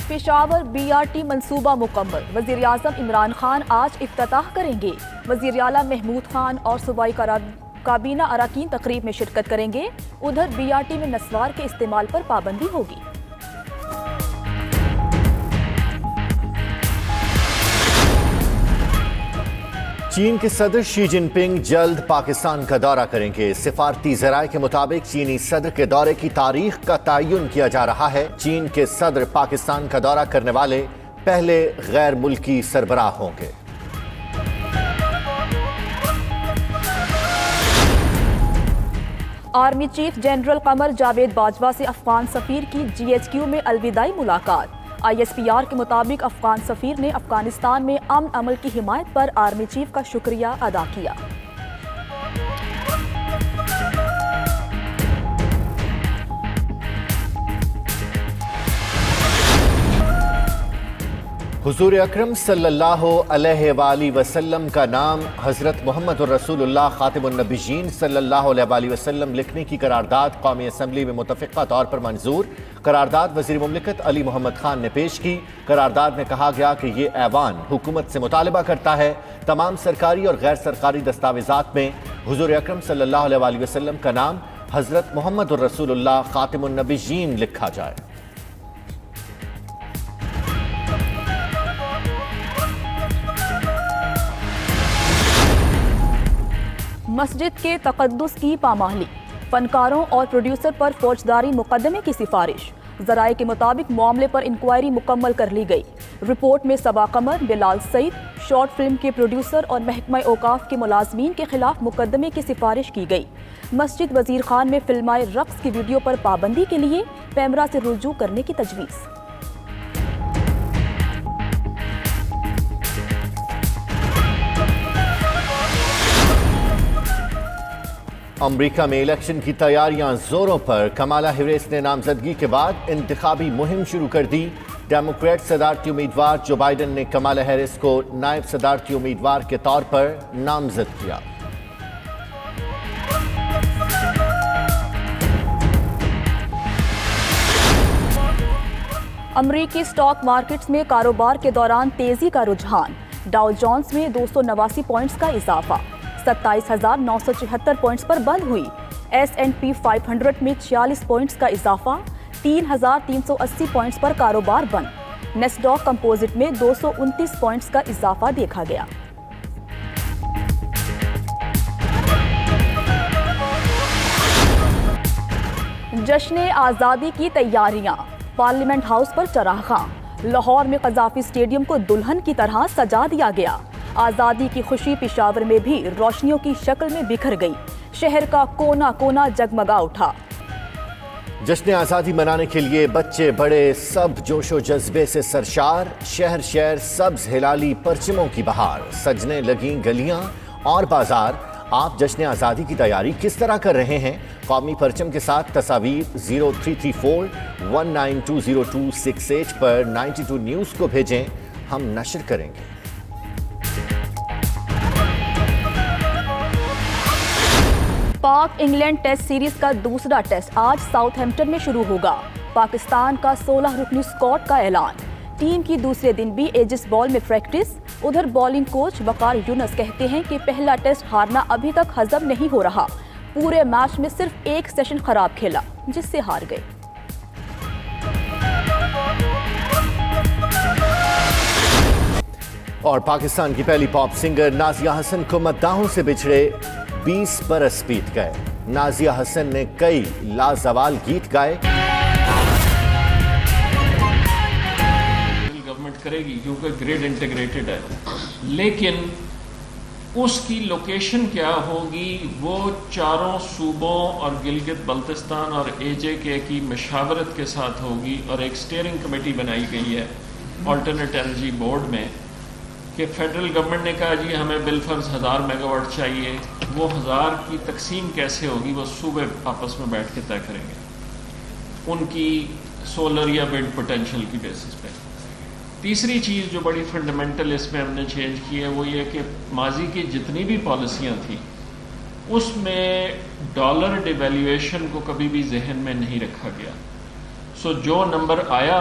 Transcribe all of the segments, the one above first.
Peshawar BRT منصوبہ مکمل، وزیر اعظم عمران خان آج افتتاح کریں گے۔ وزیر اعلیٰ محمود خان اور صوبائی کابینہ اراکین تقریب میں شرکت کریں گے۔ ادھر BRT میں نسوار کے استعمال پر پابندی ہوگی۔ چین کے صدر شی جن پنگ جلد پاکستان کا دورہ کریں گے۔ سفارتی ذرائع کے مطابق چینی صدر کے دورے کی تاریخ کا تعین کیا جا رہا ہے۔ چین کے صدر پاکستان کا دورہ کرنے والے پہلے غیر ملکی سربراہ ہوں گے۔ Army chief general Qamar Javed Bajwa سے افغان سفیر کی GHQ میں الوداعی ملاقات۔ ISPR کے مطابق افغان سفیر نے افغانستان میں امن عمل کی حمایت پر آرمی چیف کا شکریہ ادا کیا۔ حضور اکرم صلی اللہ علیہ وآلہ وسلم کا نام حضرت محمد الرسول اللہ خاتم النبیین صلی اللہ علیہ وآلہ وسلم لکھنے کی قرارداد قومی اسمبلی میں متفقہ طور پر منظور۔ قرارداد وزیر مملکت علی محمد خان نے پیش کی۔ قرارداد میں کہا گیا کہ یہ ایوان حکومت سے مطالبہ کرتا ہے تمام سرکاری اور غیر سرکاری دستاویزات میں حضور اکرم صلی اللہ علیہ وآلہ وسلم کا نام حضرت محمد الرسول اللہ خاتم النبیین لکھا جائے۔ مسجد کے تقدس کی پامالی، فنکاروں اور پروڈیوسر پر فوجداری مقدمے کی سفارش۔ ذرائع کے مطابق معاملے پر انکوائری مکمل کر لی گئی۔ رپورٹ میں صبا قمر، بلال سعید، شارٹ فلم کے پروڈیوسر اور محکمہ اوقاف کے ملازمین کے خلاف مقدمے کی سفارش کی گئی۔ مسجد وزیر خان میں فلمائے رقص کی ویڈیو پر پابندی کے لیے پیمرا سے رجوع کرنے کی تجویز۔ امریکہ میں الیکشن کی تیاریاں زوروں پر۔ کمالا ہیرس نے نامزدگی کے بعد انتخابی مہم شروع کر دی۔ ڈیموکریٹ صدارتی امیدوار جو بائیڈن نے کمالا ہیرس کو نائب صدارتی امیدوار کے طور پر نامزد کیا۔ امریکی سٹاک مارکیٹس میں کاروبار کے دوران تیزی کا رجحان۔ ڈاؤ جونز میں 289 پوائنٹس کا اضافہ، 27,974 پوائنٹس پر بند ہوئی۔ S&P 500 میں 46 پوائنٹس کا اضافہ، 3,380 پوائنٹس پر کاروبار بند۔ نیسڈاک کمپوزٹ میں 229 پوائنٹس کا اضافہ دیکھا گیا۔ جشن آزادی کی تیاریاں، پارلیمنٹ ہاؤس پر چراغاں۔ لاہور میں قذافی اسٹیڈیم کو دلہن کی طرح سجا دیا گیا۔ آزادی کی خوشی پشاور میں بھی روشنیوں کی شکل میں بکھر گئی۔ شہر کا کونا کونا جگمگا اٹھا۔ جشن آزادی منانے کے لیے بچے بڑے سب جوش و جذبے سے سرشار۔ شہر شہر سبز ہلالی پرچموں کی بہار، سجنے لگیں گلیاں اور بازار۔ آپ جشن آزادی کی تیاری کس طرح کر رہے ہیں؟ قومی پرچم کے ساتھ تصاویر 0334 19200268 پر 92 نیوز کو بھیجیں، ہم نشر کریں گے۔ پاک انگلینڈ ٹیسٹ سیریز کا دوسرا ٹیسٹ آج ساؤتھ ہیمپٹن میں شروع ہوگا۔ پاکستان کا 16 رکنی اسکواڈ کا اعلان۔ ٹیم کی دوسرے دن بھی ایجس بال میں پریکٹس۔ ادھر بالنگ کوچ وقار یونس کہتے ہیں کہ پہلا ٹیسٹ ہارنا ابھی تک ہضم نہیں ہو رہا۔ پورے میچ میں صرف ایک سیشن خراب کھیلا جس سے ہار گئے۔ اور پاکستان کی پہلی پاپ سنگر نازیہ حسن کو مداحوں سے بچھڑے 20 برس بیت گئے۔ نازیہ حسن نے کئی لازوال گیت گائے۔ گورنمنٹ کرے گی کیونکہ گریڈ انٹیگریٹڈ ہے، لیکن اس کی لوکیشن کیا ہوگی وہ چاروں صوبوں اور گلگت بلتستان اور AJK کی مشاورت کے ساتھ ہوگی، اور ایک سٹیئرنگ کمیٹی بنائی گئی ہے آلٹرنیٹ انرجی بورڈ میں کہ فیڈرل گورنمنٹ نے کہا جی ہمیں بالفرض 1000 میگا واٹ چاہیے، وہ 1000 کی تقسیم کیسے ہوگی وہ صوبے آپس میں بیٹھ کے طے کریں گے ان کی سولر یا ونڈ پوٹینشیل کی بیسس پہ۔ تیسری چیز جو بڑی فنڈامنٹل اس میں ہم نے چینج کی ہے وہ یہ کہ ماضی کی جتنی بھی پالیسیاں تھیں اس میں ڈالر ڈیویلیویشن کو کبھی بھی ذہن میں نہیں رکھا گیا۔ سو جو نمبر آیا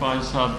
5, 7,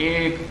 1